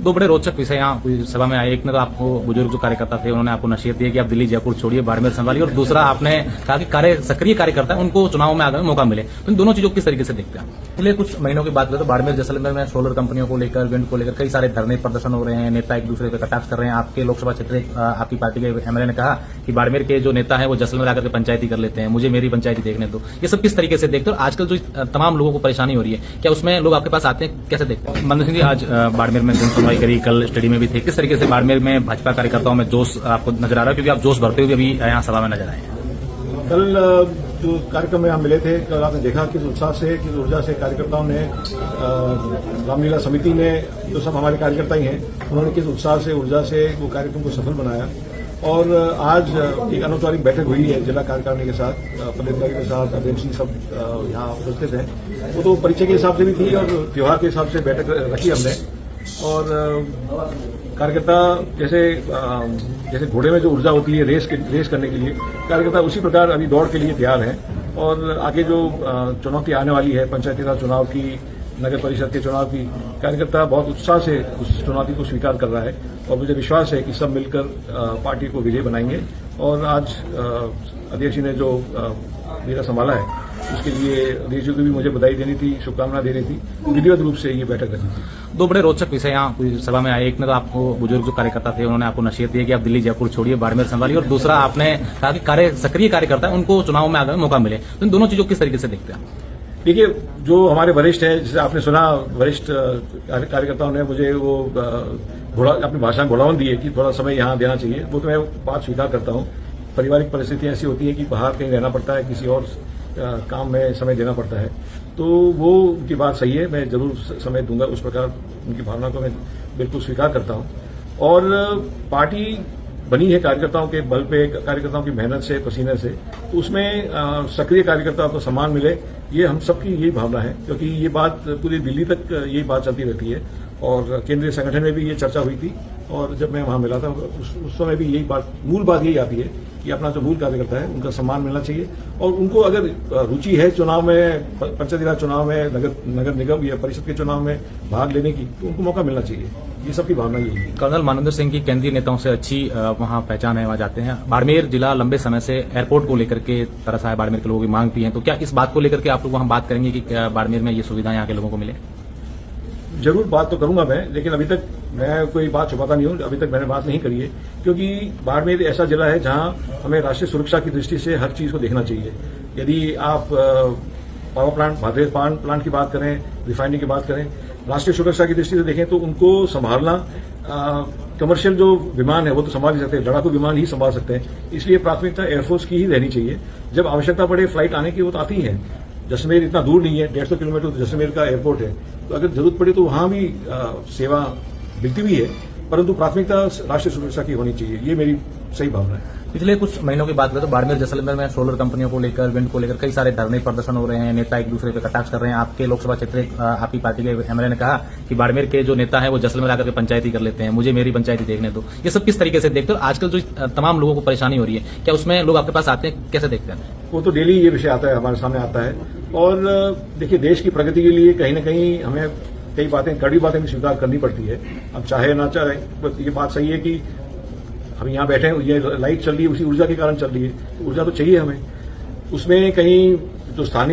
दो बड़े रोचक विषय यहाँ कोई सभा में आए। एक ने तो आपको बुजुर्ग जो कार्यकर्ता थे उन्होंने आपको नसीहत दी कि आप दिल्ली जयपुर छोड़िए, बाड़मेर संभालिए, और दूसरा आपने कहा कि सक्रिय कार्यकर्ता है उनको चुनाव में आगे मौका मिले। तो इन दोनों चीजों को किस तरीके से देखते हैं? पिछले कुछ महीनों की बात करें तो बाड़मेर जैसलमेर में सोलर कंपनियों को लेकर, विंड को लेकर कई सारे धरने प्रदर्शन हो रहे हैं, नेता एक दूसरे पर कटाक्ष कर रहे हैं। आपके लोकसभा क्षेत्र आपकी पार्टी के एमएलए ने कहा कि बाड़मेर के जो नेता है वो जैसलमेर आकर के पंचायती कर लेते हैं, मुझे मेरी पंचायती देखने दो। ये सब किस तरीके से देखते हो? आजकल जो तमाम लोगों को परेशानी हो रही है, क्या उसमें लोग आपके पास आते हैं? कैसे देखते हैं? मनोज सिंह जी, आज बाड़मेर में सुनवाई करी, कल स्टडी में भी थे। किस तरीके से बाड़मेर में भाजपा कार्यकर्ताओं में जोश आपको नजर आ रहा है, क्योंकि आप जोश भरते हुए अभी यहाँ सभा में नजर आए हैं? कल जो कार्यक्रम में हम मिले थे, कल आपने देखा किस उत्साह से, किस ऊर्जा से कार्यकर्ताओं ने, रामलीला समिति ने, जो सब हमारे कार्यकर्ता ही हैं, उन्होंने किस उत्साह से, ऊर्जा से वो कार्यक्रम को सफल बनाया। और आज एक अनौपचारिक बैठक हुई है जिला कार्यकारिणी के साथ, पदाधिकारी के साथ, अध्यक्ष जी सब यहाँ उपस्थित हैं। वो तो परिचय के हिसाब से भी थी और त्योहार के हिसाब से बैठक रखी हमने। और कार्यकर्ता जैसे घोड़े में जो ऊर्जा होती है रेस करने के लिए, कार्यकर्ता उसी प्रकार अभी दौड़ के लिए तैयार हैं। और आगे जो चुनौती आने वाली है, पंचायती राज चुनाव की, नगर परिषद के चुनाव की, कार्यकर्ता बहुत उत्साह से उस चुनौती को स्वीकार कर रहा है। और मुझे विश्वास है कि सब मिलकर पार्टी को विजय बनाएंगे। और आज अध्यक्ष जी ने जो मेरा संभाला है उसके लिए अध्यक्ष जी को भी मुझे बधाई देनी थी, शुभकामना देनी थी। विधिवत रूप से ये बैठक रखी थी। दो बड़े रोचक विषय यहाँ कोई सभा में आए। एक ने तो आपको बुजुर्ग जो कार्यकर्ता थे उन्होंने आपको नसीहत दी कि आप दिल्ली जयपुर छोड़िए, बाड़मेर संभालिए, और दूसरा आपने कहा कि सक्रिय कार्यकर्ता है उनको चुनाव में आगे मौका मिले। तो इन दोनों चीजों को किस तरीके से देखते हैं? देखिए, जो हमारे वरिष्ठ हैं, जैसे आपने सुना, वरिष्ठ कार्यकर्ताओं ने मुझे वो अपनी भाषा में घोड़ावन दी है कि थोड़ा समय यहाँ देना चाहिए। वो तो मैं बात स्वीकार करता हूँ। पारिवारिक परिस्थितियां ऐसी होती है कि बाहर कहीं रहना पड़ता है, किसी और काम में समय देना पड़ता है, तो वो उनकी बात सही है। मैं जरूर समय दूंगा, उस प्रकार उनकी भावना को मैं बिल्कुल स्वीकार करता हूँ। और पार्टी बनी है कार्यकर्ताओं के बल पे, कार्यकर्ताओं की मेहनत से, पसीने से, तो उसमें सक्रिय कार्यकर्ताओं को सम्मान मिले, ये हम सबकी यही भावना है। क्योंकि ये बात पूरी दिल्ली तक यही बात चलती रहती है और केंद्रीय संगठन में भी ये चर्चा हुई थी। और जब मैं वहां मिला था उस समय भी यही बात, मूल बात यही आती है कि अपना जो मूल कार्यकर्ता है उनका सम्मान मिलना चाहिए। और उनको अगर रुचि है चुनाव में, पंचायती राज चुनाव में, नगर निगम या परिषद के चुनाव में भाग लेने की, तो उनको मौका मिलना चाहिए। ये सबकी भावना यही है। कर्नल मानवेंद्र सिंह की केंद्रीय नेताओं से अच्छी वहाँ पहचान है, वहाँ जाते हैं। बाड़मेर जिला लंबे समय से एयरपोर्ट को लेकर के तरस है, बाड़मेर के लोगों की मांग भी है। तो क्या इस बात को लेकर के आप लोग वहाँ बात करेंगे कि क्या बाड़मेर में ये सुविधा यहाँ के लोगों को मिले? जरूर बात तो करूंगा मैं, लेकिन अभी तक मैं कोई बात छुपाता नहीं हूं। अभी तक मैंने बात नहीं करी है, क्योंकि बाड़मेर ऐसा जिला है जहां हमें राष्ट्रीय सुरक्षा की दृष्टि से हर चीज को देखना चाहिए। यदि आप power plant, Bhader power plant की बात करें, रिफाइनरी की बात करें, राष्ट्रीय सुरक्षा की दृष्टि से देखें तो उनको संभालना, कमर्शियल जो विमान है वो तो संभाल ही सकते हैं, लड़ाकू विमान ही संभाल सकते हैं। इसलिए प्राथमिकता एयरफोर्स की ही रहनी चाहिए। जब आवश्यकता पड़े फ्लाइट आने की, वो तो आती ही है। जैसलमेर इतना दूर नहीं है, 150 किलोमीटर तो जैसलमेर का एयरपोर्ट है, तो अगर जरूरत पड़े तो वहां भी सेवा मिलती भी है। परंतु प्राथमिकता राष्ट्रीय सुरक्षा की होनी चाहिए, ये मेरी सही भावना है। पिछले कुछ महीनों की बात करें तो बाड़मेर जैसलमेर में सोलर कंपनियों को लेकर, विंड को लेकर कई सारे धरने प्रदर्शन हो रहे हैं, नेता एक दूसरे पर कटाक्ष कर रहे हैं। आपके लोकसभा क्षेत्र आपकी पार्टी के एमएलए ने कहा कि बाड़मेर के जो नेता है वो जैसलमेर आकर के पंचायती कर लेते हैं, मुझे मेरी पंचायती देखने दो। ये सब किस तरीके से देखते हो? आजकल जो तमाम लोगों को परेशानी हो रही है, क्या उसमें लोग आपके पास आते हैं? कैसे देखते हैं? वो तो डेली ये विषय आता है, हमारे सामने आता है। और देखिए, देश की प्रगति के लिए कहीं न कहीं हमें कई बातें, कड़ी बातें भी स्वीकार करनी पड़ती है। अब चाहे ना चाहे, ये बात सही है कि हम यहाँ बैठे हैं, ये लाइट चल रही है, उसी ऊर्जा के कारण चल रही है। ऊर्जा तो चाहिए हमें। उसमें कहीं जो स्थानीय